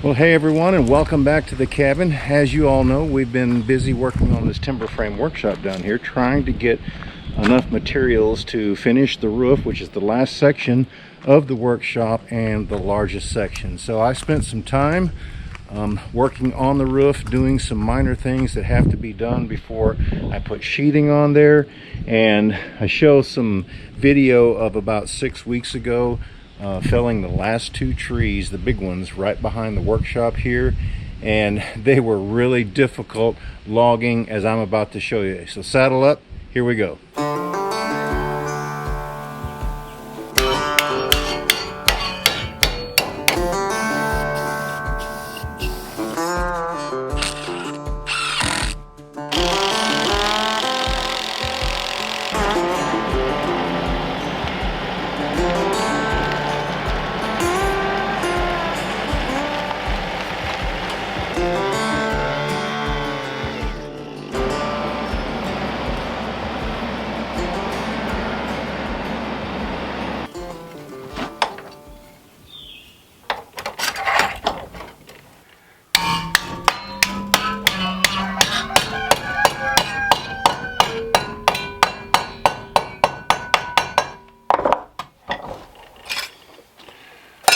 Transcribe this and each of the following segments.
Well, hey everyone, and welcome back to the cabin. As you all know, we've been busy working on this timber frame workshop down here, trying to get enough materials to finish the roof, which is the last section of the workshop and the largest section. So I spent some time working on the roof, doing some minor things that have to be done before I put sheething on there. And I show some video of about 6 weeks ago felling the last two trees, the big ones, right behind the workshop here, and they were really difficult logging, as I'm about to show you. So saddle up, here we go.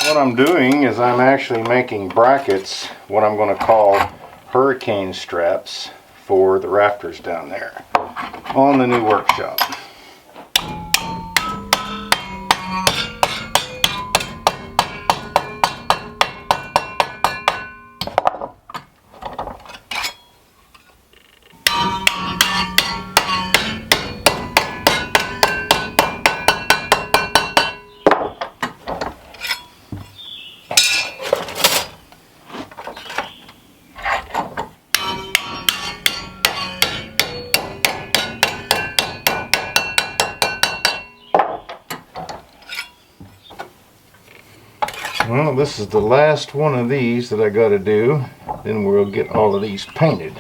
What I'm doing is I'm actually making brackets, what I'm going to call hurricane straps, for the rafters down there on the new workshop. Well, this is the last one of these that I got to do. Then we'll get all of these painted.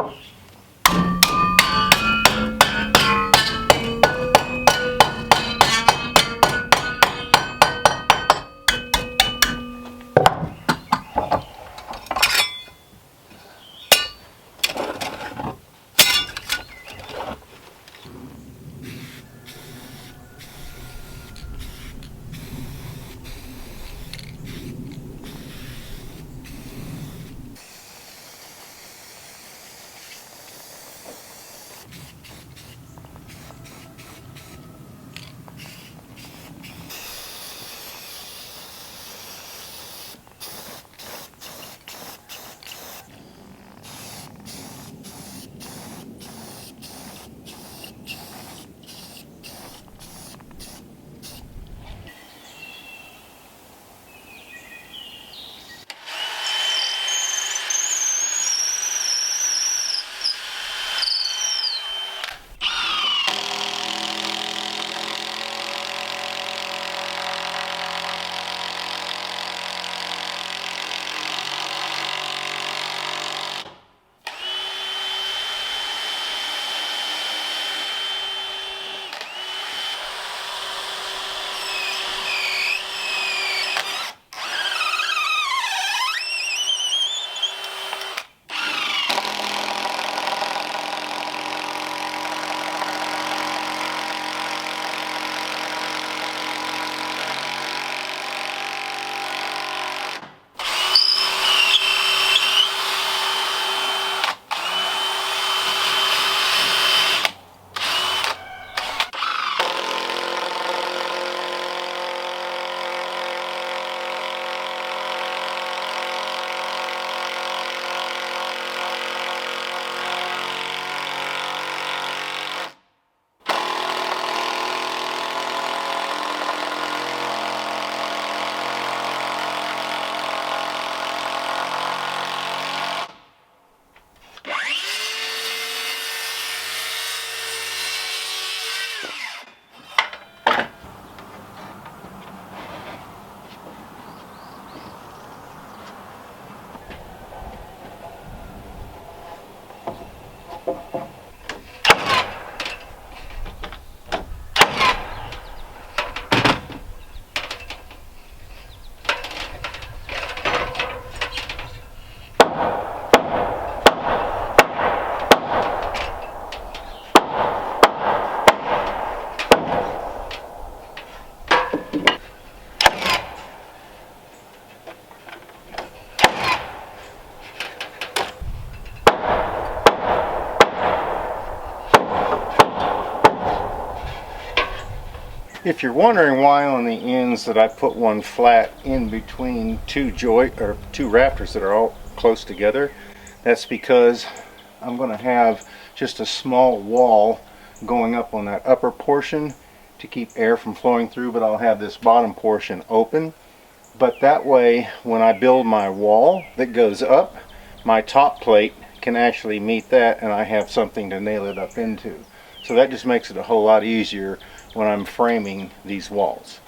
If you're wondering why on the ends that I put one flat in between two rafters that are all close together, that's because I'm going to have just a small wall going up on that upper portion to keep air from flowing through, but I'll have this bottom portion open. But that way, when I build my wall that goes up, my top plate can actually meet that, and I have something to nail it up into. So that just makes it a whole lot easier when I'm framing these walls.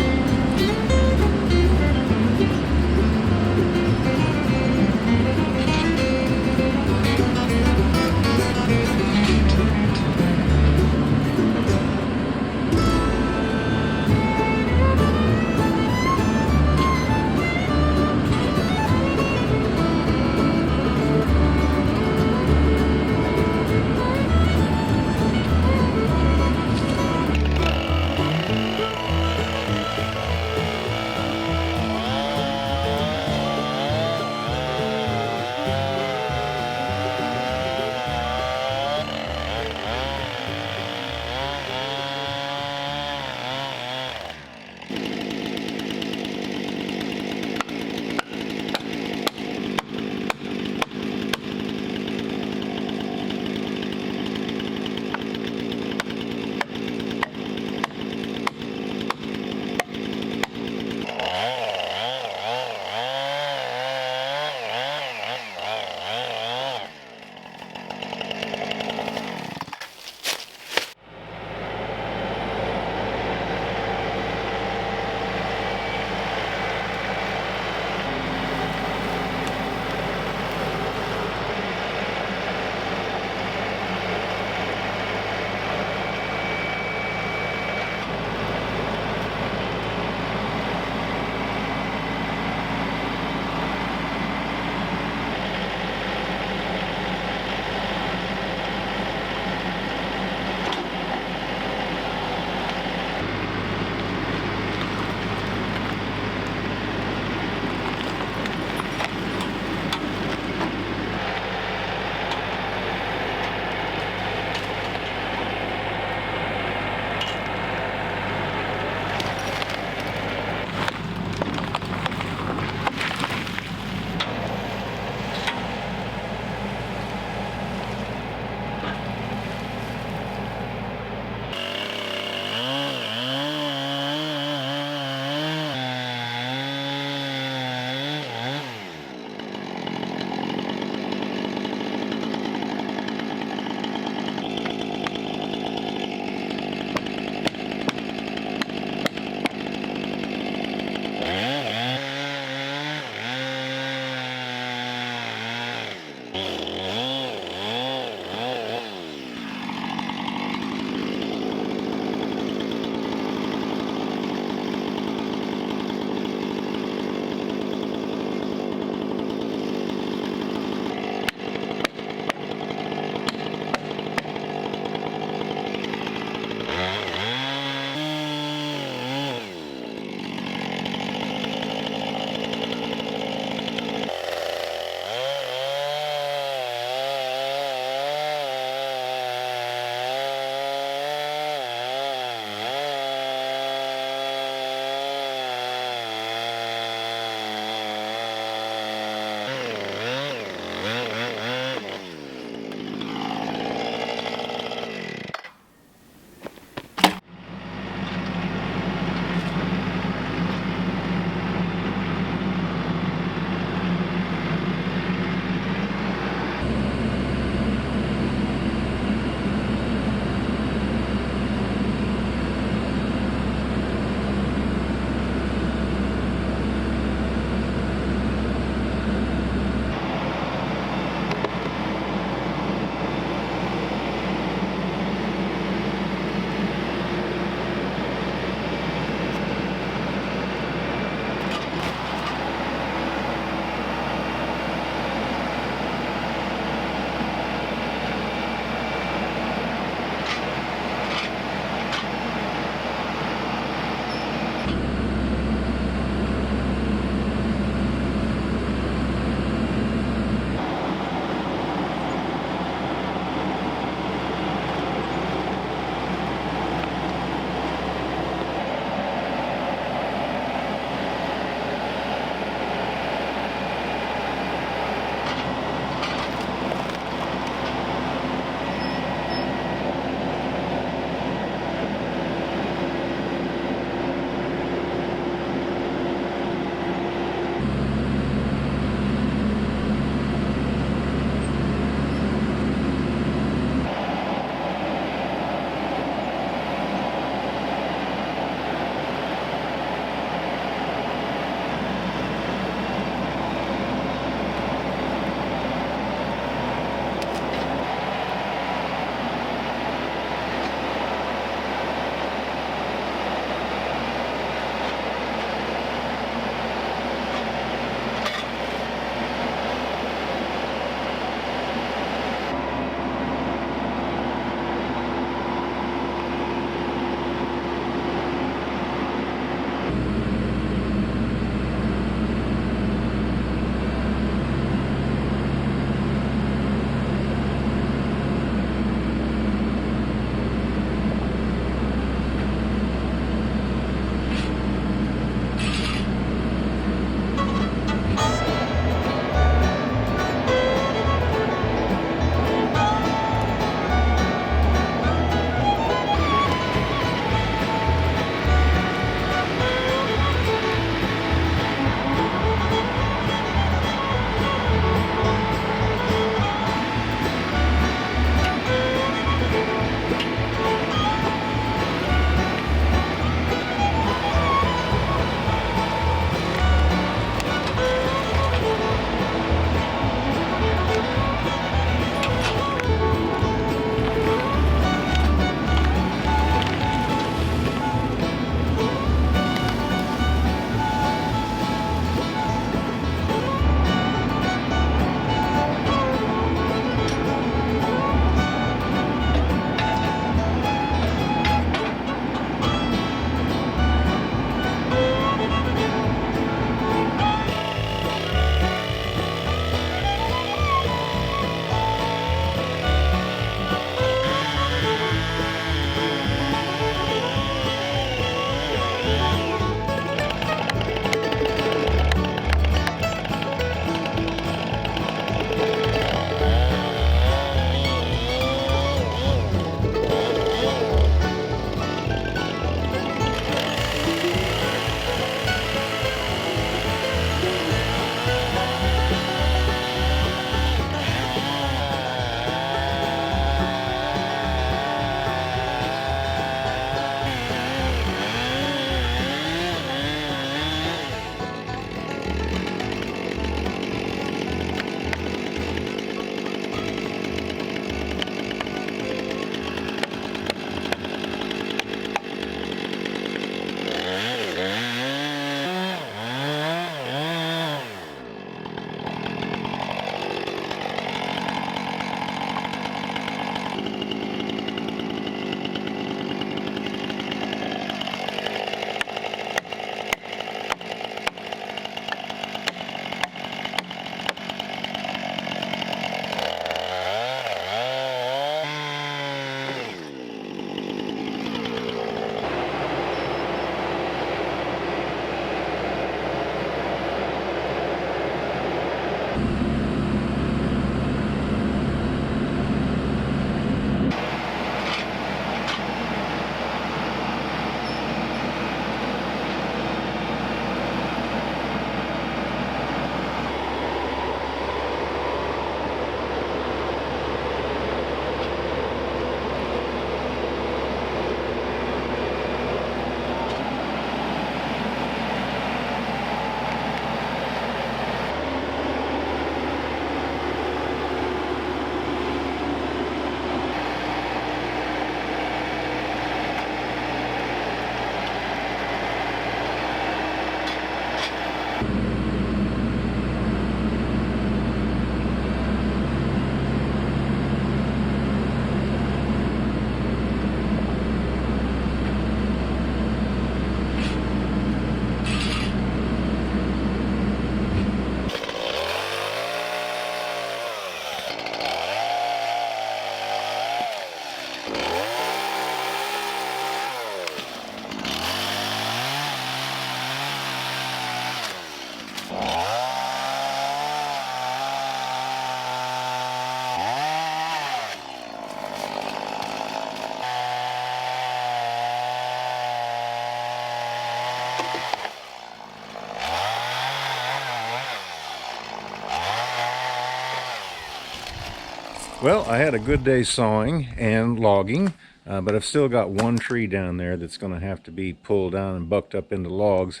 Well, I had a good day sawing and logging, but I've still got one tree down there that's going to have to be pulled down and bucked up into logs.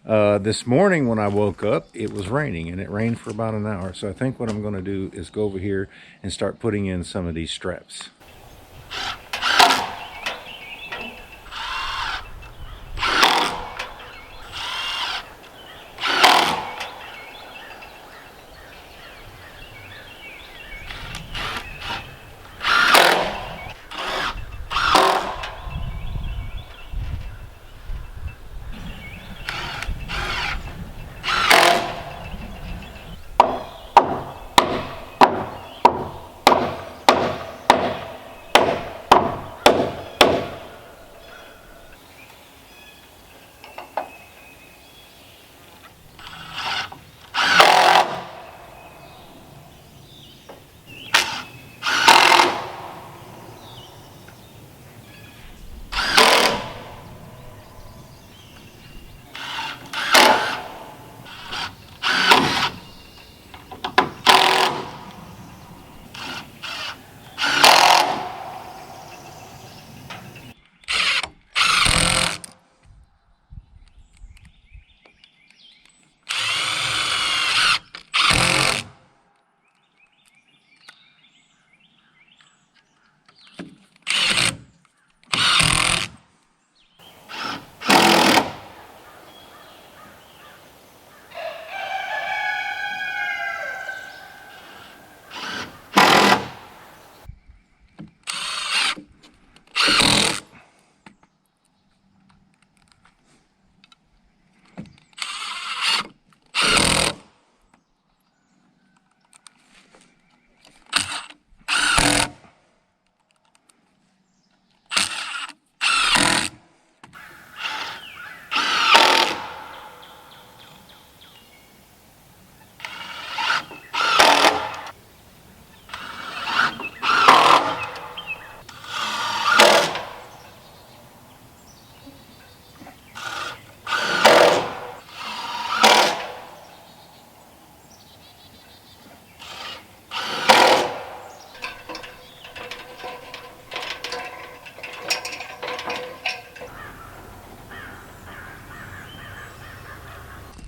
This morning when I woke up, it was raining, and it rained for about an hour. So I think what I'm going to do is go over here and start putting in some of these straps.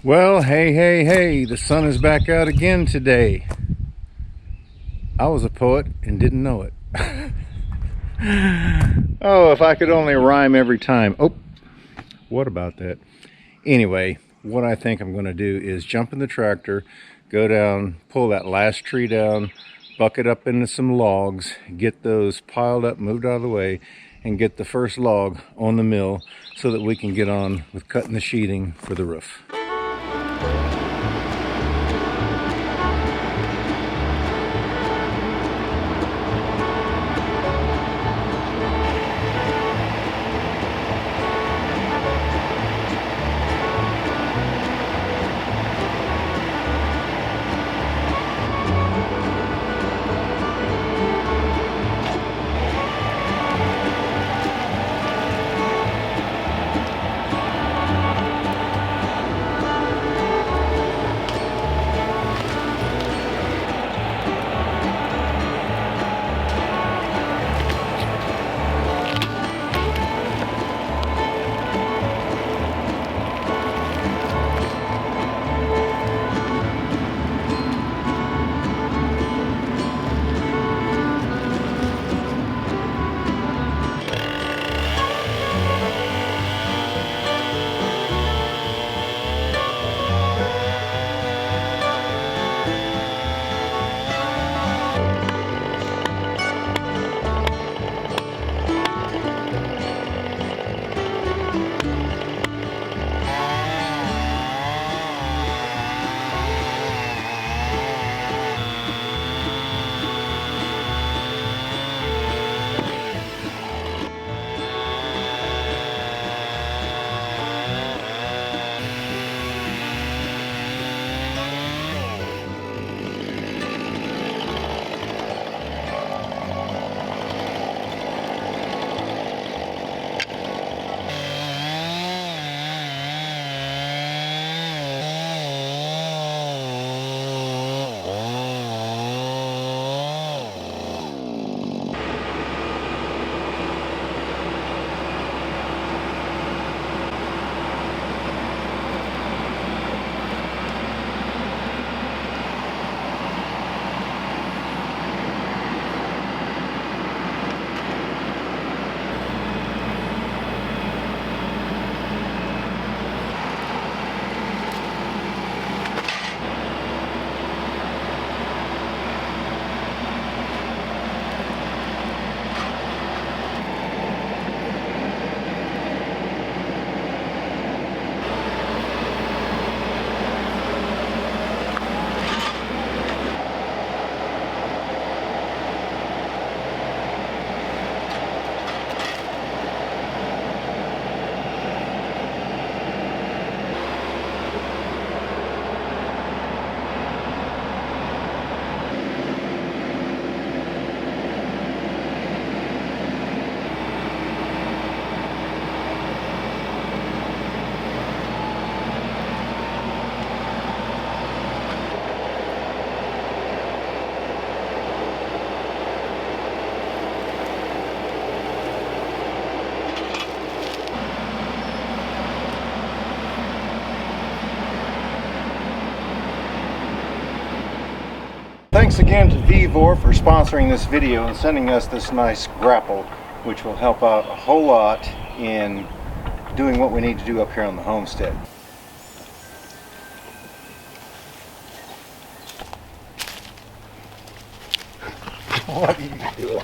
Well, hey, the sun is back out again today. I was a poet and didn't know it. Oh, if I could only rhyme every time. Oh, what about that? Anyway, what I think I'm going to do is jump in the tractor, go down, pull that last tree down, buck it up into some logs, get those piled up, moved out of the way, and get the first log on the mill so that we can get on with cutting the sheeting for the roof. Thanks again to Vivor for sponsoring this video and sending us this nice grapple, which will help out a whole lot in doing what we need to do up here on the homestead. What are you doing?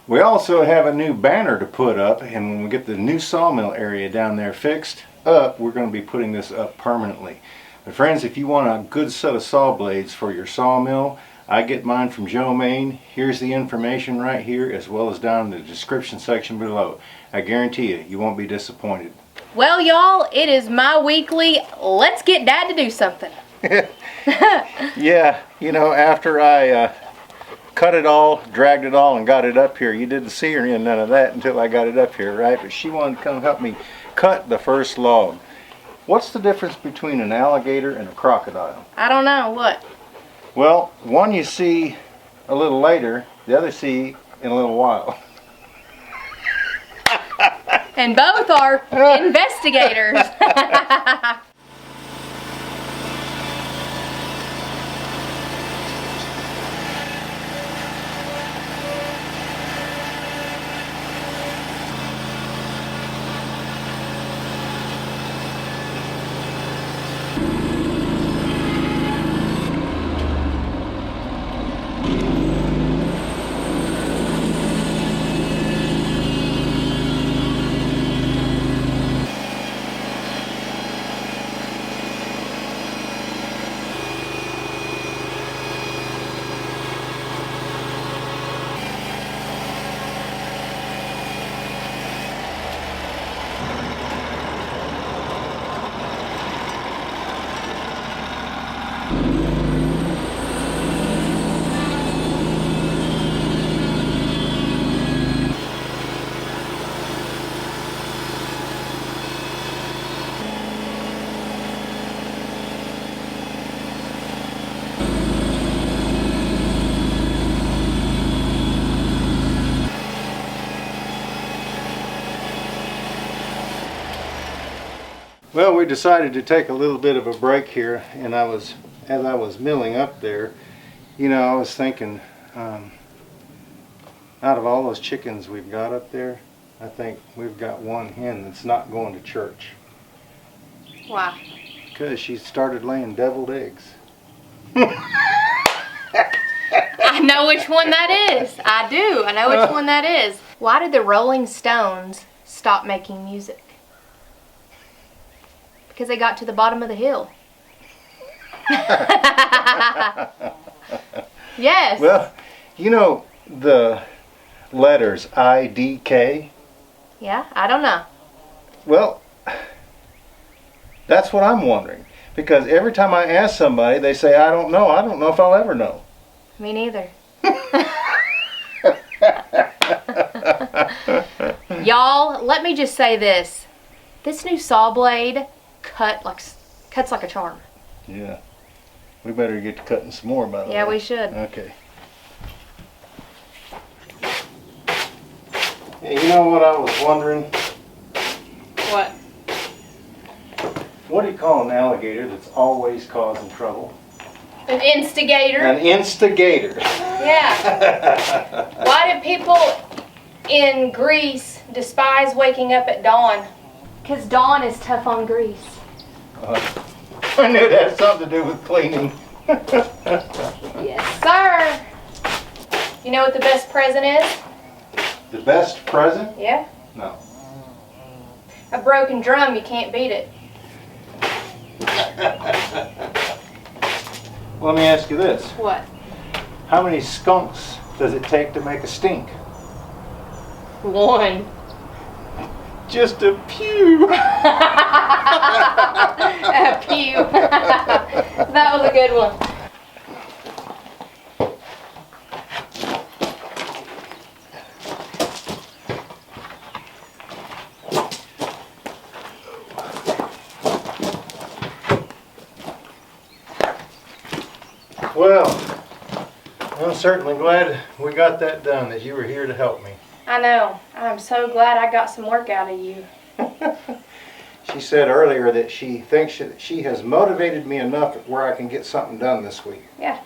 We also have a new banner to put up, and when we get the new sawmill area down there fixed up, we're going to be putting this up permanently. But friends, if you want a good set of saw blades for your sawmill, I get mine from Maine. Here's the information right here, as well as down in the description section below. I guarantee you, you won't be disappointed. Well, y'all, it is my weekly let's get Dad to do something. Yeah, you know, after I cut it all, dragged it all, and got it up here. You didn't see her in none of that until I got it up here, right? But she wanted to come help me cut the first log. What's the difference between an alligator and a crocodile? I don't know, what? Well, one you see a little later, the other see in a little while. And both are investigators. Well, we decided to take a little bit of a break here, and as I was milling up there, you know, I was thinking, out of all those chickens we've got up there, I think we've got one hen that's not going to church. Why? Because she started laying deviled eggs. I know which one that is. I do. I know which one that is. Why did the Rolling Stones stop making music? Because they got to the bottom of the hill. Yes. Well, you know the letters IDK? Yeah, I don't know. Well, that's what I'm wondering. Because every time I ask somebody, they say, I don't know if I'll ever know. Me neither. Y'all, let me just say this. This new saw blade cuts like a charm. Yeah. We better get to cutting some more, by the way. Yeah, we should. Okay. Yeah, you know what I was wondering? What? What do you call an alligator that's always causing trouble? An instigator. An instigator. Yeah. Why do people in Greece despise waking up at dawn? Because dawn is tough on Greece. I knew it had something to do with cleaning. Yes, sir. You know what the best present is? The best present? Yeah. No. A broken drum, you can't beat it. Let me ask you this. What? How many skunks does it take to make a stink? One. Just a few. A few. That was a good one. Well, I'm certainly glad we got that done, that you were here to help me. I know. I'm so glad I got some work out of you. She said earlier that she thinks that she has motivated me enough where I can get something done this week. Yeah.